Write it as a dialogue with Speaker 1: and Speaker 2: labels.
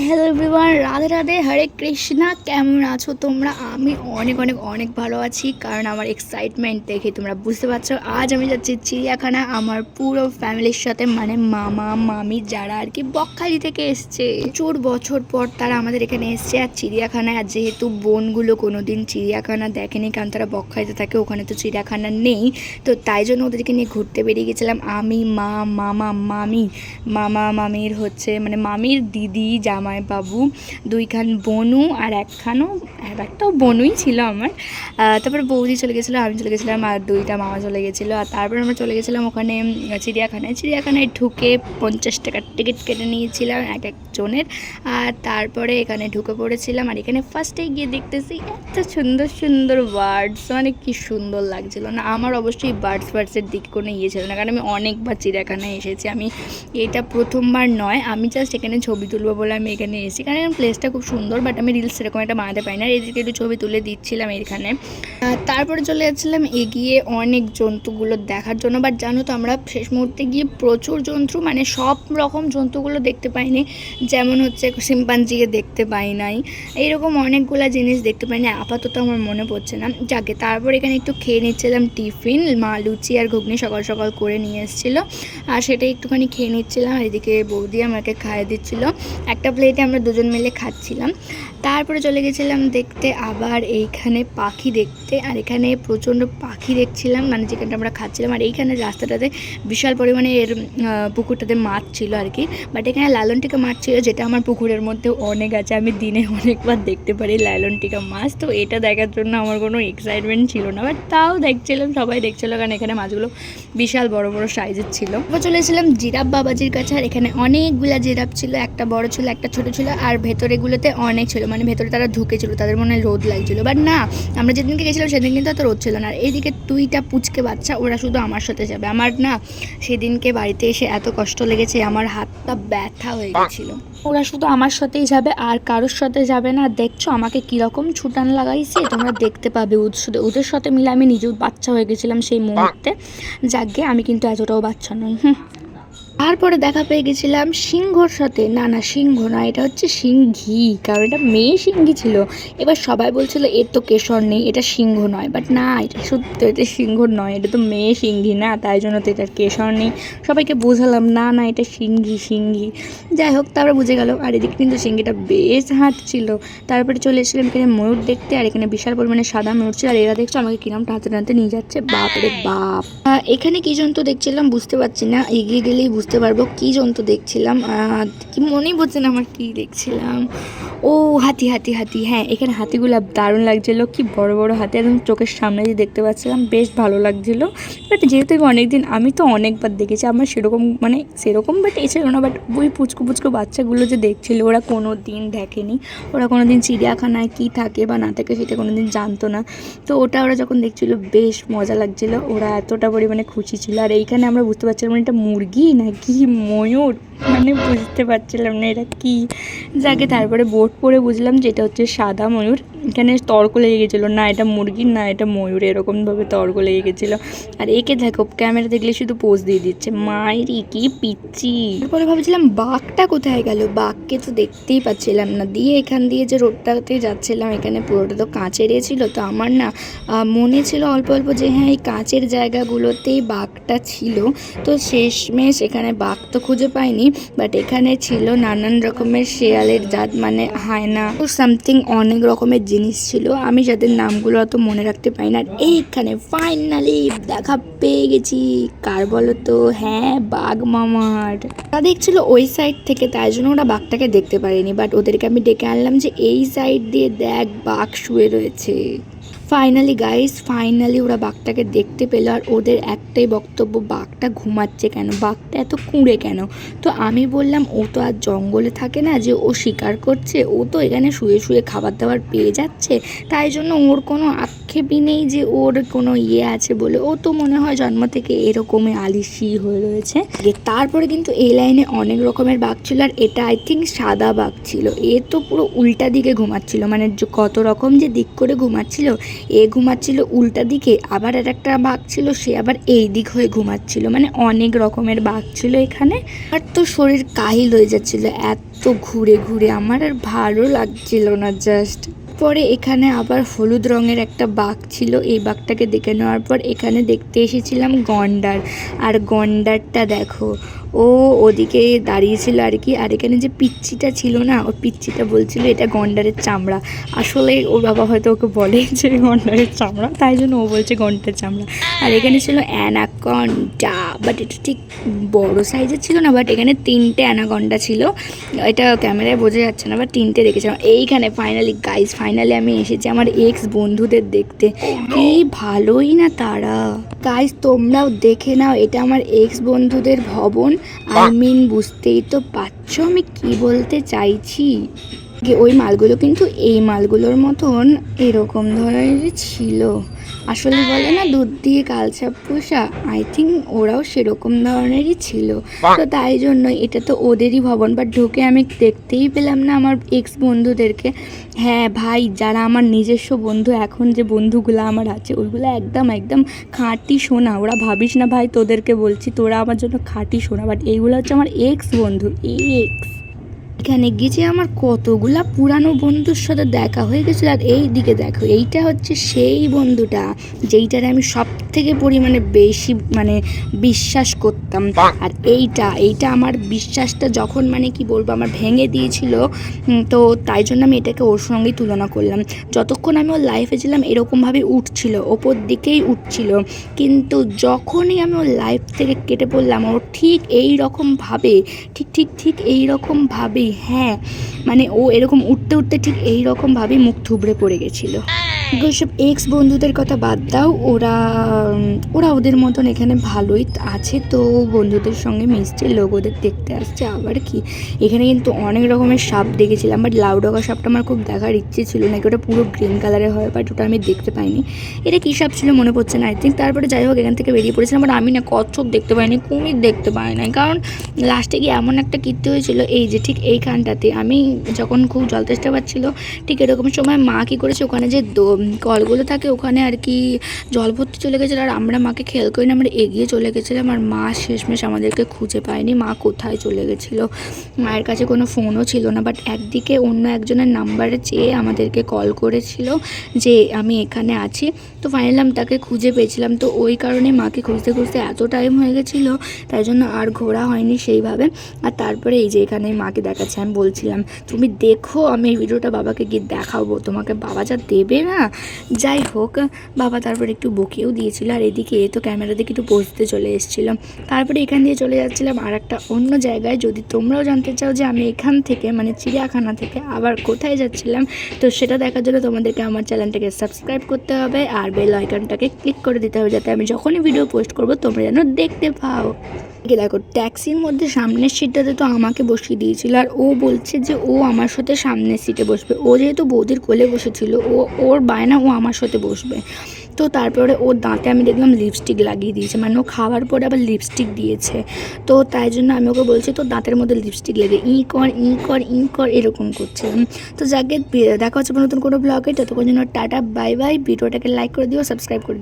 Speaker 1: Hello everyone, Radhe Radhe, হরে কৃষ্ণা। কেমন আছো তোমরা? আমি অনেক অনেক অনেক ভালো আছি, কারণ আমার এক্সাইটমেন্ট দেখে তোমরা বুঝতে পারছো। আজ আমি যাচ্ছি চিড়িয়াখানা আমার পুরো ফ্যামিলির সাথে, মানে মামা মামি যারা আর কি বকখালি থেকে এসছে। প্রচুর বছর পর তারা আমাদের এখানে এসছে আর চিড়িয়াখানায়। আর যেহেতু বোনগুলো কোনোদিন চিড়িয়াখানা দেখেনি, কারণ তারা বকখালিতে থাকে, ওখানে তো চিড়িয়াখানা নেই, তো তাই জন্য ওদেরকে নিয়ে ঘুরতে বেরিয়ে গেছিলাম আমি, মা, মামা, মামি, মামা মামির হচ্ছে মানে মামির দিদি, জামাইবাবু, দুইখান বনু আর একটাও বনুই ছিল আমার। তারপরে বৌদি চলে গেছিলো, আমি চলে গেছিলাম, আর দুইটা মামা চলে গেছিলো। আর তারপরে আমরা চলে গেছিলাম ওখানে চিড়িয়াখানায় ঢুকে 50 টাকার টিকিট কেটে নিয়েছিলাম এক একজনের। আর তারপরে এখানে ঢুকে পড়েছিলাম। আর এখানে ফার্স্টে গিয়ে দেখতেছি এত সুন্দর সুন্দর বার্ডস, মানে কি সুন্দর লাগছিল না। আমার অবশ্যই বার্ডসের দিকে কোনো ইয়ে ছিল না, কারণ আমি অনেকবার চিড়িয়াখানায় এসেছি। আমি এটা প্রথমবার নয়, আমি জাস্ট এখানে ছবি তুলবো বলে আমি এখানে এসেছি, কারণ প্লেসটা খুব সুন্দর, বাট আমি রিলস সেরকম একটা বানাতে পারি না। এদিকে একটু ছবি তুলে দিচ্ছিলাম এখানে। তারপরে চলে যাচ্ছিলাম এগিয়ে অনেক জন্তুগুলো দেখার জন্য। বাট জানো তো, আমরা শেষ মুহূর্তে গিয়ে প্রচুর জন্তু, মানে সব রকম জন্তুগুলো দেখতে পাইনি। যেমন হচ্ছে শিম্পাঞ্জিকে দেখতে পাই নাই, এইরকম অনেকগুলো জিনিস দেখতে পাইনি, আপাতত আমার মনে পড়ছে না। যাকে তারপর এখানে একটু খেয়ে নিচ্ছিলাম টিফিন, মা লুচি আর ঘুগনি সকাল সকাল করে নিয়ে এসেছিলো, আর সেটা একটুখানি খেয়ে নিচ্ছিলাম। আর এদিকে বৌদি আমাকে খাইয়ে দিচ্ছিলো, একটা প্লেটে আমরা দুজন মিলে খাচ্ছিলাম। তারপরে চলে গেছিলাম দেখতে আবার এইখানে পাখি দেখতে। আর এখানে প্রচণ্ড পাখি দেখছিলাম, মানে যেখানটা আমরা খাচ্ছিলাম। আর এইখানে রাস্তাটাতে বিশাল পরিমাণে পুকুরটাতে মাছ ছিল আর কি। বাট এখানে লালন টিকা মাছ ছিল, যেটা আমার পুকুরের মধ্যে অনেক আছে, আমি দিনে অনেকবার দেখতে পারি লালন টিকা মাছ। তো এটা দেখার জন্য আমার কোনো এক্সাইটমেন্ট ছিল না, বাট তাও দেখছিলাম, সবাই দেখছিলো, কারণ এখানে মাছগুলো বিশাল বড় বড় সাইজের ছিল। চলে এসেছিলাম জিরাফ বাবাজির কাছে। আর এখানে অনেকগুলা জিরাফ ছিল, একটা বড় ছিল, একটা ছোট ছিল, আর ভেতরেগুলোতে অনেক ছিল, মানে ভেতরে তারা ঢুকেছিল, তাদের মনে রোদ লাগছিল। বাট না, আমরা যেদিনকে গেছিলাম সেদিন কিন্তু এত রোদ ছিল না। আর এইদিকে দুইটা পুচকে বাচ্চা, ওরা শুধু আমার সাথে যাবে। আমার না সেদিনকে বাড়িতে এসে এত কষ্ট লেগেছে, আমার হাতটা ব্যথা হয়ে গেছিলো। ওরা শুধু আমার সাথেই যাবে, আর কারোর সাথে যাবে না। দেখছো আমাকে কীরকম ছুটান লাগাইছে, তোমরা দেখতে পাবে। ওদের সাথে মিলে আমি নিজেও বাচ্চা হয়ে গেছিলাম সেই মুহূর্তে। যাকে আমি কিন্তু এতটাও বাচ্চা নই। তারপরে দেখা পেয়ে গেছিলাম সিংহর সাথে। না না, সিংহ না, এটা হচ্ছে সিংঘি, কারণ এটা মেয়ে সিংঘি ছিল। এবার সবাই বলছিল এর তো কেশর নেই, এটা সিংহ নয়। বাট না, এটা সত্যি, এটা সিংহ নয়, এটা তো মেয়ে সিংঘি না, তাই জন্য তো এটার কেশর নেই। সবাইকে বোঝালাম না না, এটা সিংঘি। যাই হোক, তারপরে বুঝে গেল। আর এদিকে কিন্তু সিংঘিটা বেশ হাঁটছিল। তারপরে চলে এসেছিলাম এখানে ময়ূর দেখতে। আর এখানে বিশাল পরিমাণে সাদা ময়ূর ছিল। আর এরা দেখছো আমাকে কিরম টানতে টানতে নিয়ে যাচ্ছে, বাপরে বাপ। এখানে কি জন্তু দেখছিলাম বুঝতে পারছি না, এগিয়ে গেলেই বুঝতে পারবো কি জন্তু দেখছিলাম। কি মনেই পড়ছে না আমার কি দেখছিলাম। ও হাতি। হ্যাঁ, এখানে হাতিগুলো দারুণ লাগছিল, কি বড় বড় হাতি, একদম চোখের সামনে দিয়ে দেখতে পাচ্ছিলাম, বেশ ভালো লাগছিল। বাট যেহেতু আমি তো অনেকবার দেখেছি, আমার সেরকম বাট এ ছিল না। বাট ওই পুচকু বাচ্চাগুলো যে দেখছিল, ওরা কোনো দিন দেখেনি, ওরা কোনো দিন চিড়িয়াখানায় কী থাকে বা না থাকে সেটা কোনো দিন জানতো না। তো ওরা যখন দেখছিল বেশ মজা লাগছিল, ওরা এতটা পরিমাণে খুশি ছিল। আর এইখানে আমরা বুঝতে পারছিলাম এটা মুরগি নাকি ময়ূর, মানে বুঝতে পারছিলাম না এটা কি। যাকে তারপরে বোট পরে বুঝলাম যে এটা হচ্ছে সাদা ময়ূর। এখানে তর্ক লেগে গেছিলো, না এটা মুরগি না এটা ময়ূর, এরকমভাবে তর্ক লেগে গেছিলো। আর একে দেখো ক্যামেরা দেখলে শুধু পোজ দিয়ে দিচ্ছে, মায়েরই কি পিচ্ছি। তারপরে ভাবছিলাম বাঘটা কোথায় গেল, বাঘকে তো দেখতেই পাচ্ছিলাম না। দিয়ে এখান দিয়ে যে রোডটাতে যাচ্ছিলাম, এখানে পুরোটা তো কাঁচের ছিল। তো আমার না মনে ছিল অল্প অল্প যে হ্যাঁ এই কাঁচের জায়গাগুলোতেই বাঘটা ছিল। তো শেষমেশ এখানে বাঘ তো খুঁজে পাইনি, বাট এখানে ছিল নানান রকমের শেয়ালের জাত, মানে হায়না ও সামথিং অনেক রকমের জিনিস ছিল, আমি যাদের নামগুলো অত মনে রাখতে পারি না। আর এইখানে ফাইনালি দেখা পেয়ে গেছি, কার বলো তো? হ্যাঁ, বাঘ মামার। তা দেখছিল ওই সাইড থেকে, তাই জন্য ওরা বাঘটাকে দেখতে পারেনি। বাট ওদেরকে আমি ডেকে আনলাম যে এই সাইড দিয়ে দেখ, বাঘ শুয়ে রয়েছে। ফাইনালি ওরা বাঘটাকে দেখতে পেলো। আর ওদের একটাই বক্তব্য, বাঘটা ঘুমাচ্ছে কেন, বাঘটা এত কুঁড়ে কেন? তো আমি বললাম ও তো আর জঙ্গলে থাকে না যে ও শিকার করছে, ও তো এখানে শুয়ে শুয়ে খাবার দাবার পেয়ে যাচ্ছে, তাই জন্য ওর কোনো আক্ষেপই নেই যে ওর কোনো ইয়ে আছে বলে। ও তো মনে হয় জন্ম থেকে এরকমই আলিশি হয়ে রয়েছে। তারপরে কিন্তু এই লাইনে অনেক রকমের বাঘ ছিল। আর এটা আই থিঙ্ক সাদা বাঘ ছিল। এ তো পুরো উল্টা দিকে ঘুমাচ্ছিল, মানে কত রকম যে দিক করে ঘুমাচ্ছিল, ঘুমাচ্ছিল উল্টা দিকে, আবার আর একটা বাঘ ছিল সে আবার এই দিক হয়ে ঘুমাচ্ছিল, মানে অনেক রকমের বাঘ ছিল এখানে। আর তো শরীর কাহিল হয়ে যাচ্ছিল এত ঘুরে ঘুরে, আমার আর ভালো লাগছিল না জাস্ট। পরে এখানে আবার হলুদ রঙের একটা বাঘ ছিল, এই বাঘটাকে দেখে নেওয়ার পর এখানে দেখতে এসেছিলাম গন্ডার। আর গন্ডারটা দেখো, ও ওদিকে দাঁড়িয়েছিল আর কি। আর এখানে যে পিচ্চিটা ছিল না, ওই পিচ্চিটা বলছিল এটা গন্ডারের চামড়া। আসলে ওর বাবা হয়তো ওকে বলে যে গন্ডারের চামড়া, তাই জন্য ও বলছে গন্ডারের চামড়া। আর এখানে ছিল অ্যানাকন্ডা, বাট এটা ঠিক বড় সাইজের ছিল না, বাট এখানে 3টে অ্যানাকন্ডা ছিল। এটা ক্যামেরায় বোঝা যাচ্ছে না, বাট 3টে দেখেছিলাম। এইখানে ফাইনালি আমি এসেছি আমার এক্স বন্ধুদের দেখতে। কি ভালোই না তারা। গাইজ তোমরাও দেখে নাও, এটা আমার এক্স বন্ধুদের ভবন। বুঝতেই তো পারছো আমি কি বলতে চাইছি। ওই মালগুলো কিন্তু এই মালগুলোর মতন এরকম ধরনেরই ছিল। আসলে বলে না দুধ দিয়ে কালসাপ পোষা, আই থিঙ্ক ওরাও সেরকম ধরনেরই ছিল। তো তাই জন্য এটা তো ওদেরই ভবন, বাট ঢুকে আমি দেখতেই পেলাম না আমার এক্স বন্ধুদেরকে। হ্যাঁ ভাই, যারা আমার নিজস্ব বন্ধু, এখন যে বন্ধুগুলো আমার আছে ওইগুলো একদম একদম খাঁটি সোনা। ওরা ভাবিস না ভাই তোদেরকে বলছি, তোরা আমার জন্য খাঁটি সোনা, বাট এইগুলো হচ্ছে আমার এক্স বন্ধু, এক্স। এখানে গিয়েছে আমার কতগুলা পুরানো বন্ধুর সাথে দেখা হয়ে গেছে। আর এই দিকে দেখো, এইটা হচ্ছে সেই বন্ধুটা যেইটারে আমি সব থেকে পরিমাণে বেশি বিশ্বাস করতাম। আর এইটা আমার বিশ্বাসটা যখন কি বলবো আমার ভেঙে দিয়েছিল, তো তাই জন্য আমি এটাকে ওর সঙ্গেই তুলনা করলাম। যতক্ষণ আমি ওর লাইফে ছিলাম এরকমভাবে উঠছিল, ওপর দিকেই উঠছিল, কিন্তু যখনই আমি ওর লাইফ থেকে কেটে পড়লাম ও ঠিক এই রকমভাবে ঠিক এই রকমভাবেই, হ্যাঁ ও এরকম উঠতে উঠতে ঠিক এই রকমভাবেই মুখ থুবড়ে পড়ে গেছিলো। ওইসব এক্স বন্ধুদের কথা বাদ দাও, ওরা ওদের মতন এখানে ভালোই আছে, তো বন্ধুদের সঙ্গে মিশছে, লোক ওদের দেখতে আসছে। আবার কি এখানে কিন্তু অনেক রকমের সাপ দেখেছিলাম, বাট লাউডগা সাপটা আমার খুব দেখার ইচ্ছে ছিল নাকি, ওটা পুরো গ্রিন কালারের হয়, বাট ওটা আমি দেখতে পাইনি। এটা কী সাপ ছিল মনে পড়ছে না আই থিঙ্ক। তারপরে যাই হোক এখান থেকে বেরিয়ে পড়েছিলাম, বাট আমি না কচ্ছপ দেখতে পাইনি, কুমির দেখতে পাই নাই, কারণ লাস্টে গিয়ে এমন একটা কীর্তি হয়েছিল এই যে ঠিক এইখানটাতে আমি যখন খুব জল তেষ্টা পাচ্ছিল, ঠিক এরকম সময় মা কী করেছে, ওখানে যে কলগুলো থাকে ওখানে আর কি জল ভর্তি চলে গেছিলো। আর আমরা মাকে খেয়াল করি না, আমরা এগিয়ে চলে গেছিলাম। আর মা শেষমেশ আমাদেরকে খুঁজে পায়নি, মা কোথায় চলে গেছিলো। মায়ের কাছে কোনো ফোনও ছিল না, বাট একদিকে অন্য একজনের নাম্বারে চেয়ে আমাদেরকে কল করেছিল যে আমি এখানে আছি। তো ফাইনালি আমি তাকে খুঁজে পেয়েছিলাম, তো ওই কারণে মাকে খুঁজতে খুঁজতে এত টাইম হয়ে গেছিলো, তাই জন্য আর ঘোরা হয়নি সেইভাবে। আর তারপরে এই যে এখানে মাকে দেখাচ্ছে, আমি বলছিলাম তুমি দেখো আমি এই ভিডিওটা বাবাকে গিয়ে দেখাবো, তোমাকে বাবা যা দেবে না। যাই হোক বাবা তারপরে একটু বকেও দিয়েছিল। আর এদিকে তো ক্যামেরা দিকে একটু বসতে চলে এসেছিলাম। তারপরে এখান দিয়ে চলে যাচ্ছিলাম আর একটা অন্য জায়গায়। যদি তোমরাও জানতে চাও যে আমি এখান থেকে চিড়িয়াখানা থেকে আবার কোথায় যাচ্ছিলাম, তো সেটা দেখার জন্য তোমাদেরকে আমার চ্যানেলটাকে সাবস্ক্রাইব করতে হবে আর বেল আইকনটাকে ক্লিক করে দিতে হবে, যাতে আমি যখনই ভিডিও পোস্ট করবো তোমরা যেন দেখতে পাও। দেখো ট্যাক্সির মধ্যে সামনের সিটটাতে তো আমাকে বসিয়ে দিয়েছিল, আর ও বলছে যে ও আমার সাথে সামনের সিটে বসবে। ও যেহেতু বৌদির কোলে বসেছিল, ওর বায়না ও আমার সাথে বসবে। তো তারপরে ওর দাঁতে আমি দেখলাম লিপস্টিক লাগিয়ে দিয়েছে, ও খাওয়ার পরে আবার লিপস্টিক দিয়েছে। তো তাই জন্য আমি ওকে বলছি তো দাঁতের মধ্যে লিপস্টিক লেগে ই কর এরকম করছিলাম। তো যাকে দেখা হচ্ছে নতুন কোনো ব্লগে, ততক্ষণ জন্য টাটা বাই বাই। ভিডিওটাকে লাইক করে দিও, সাবস্ক্রাইব করে দিও।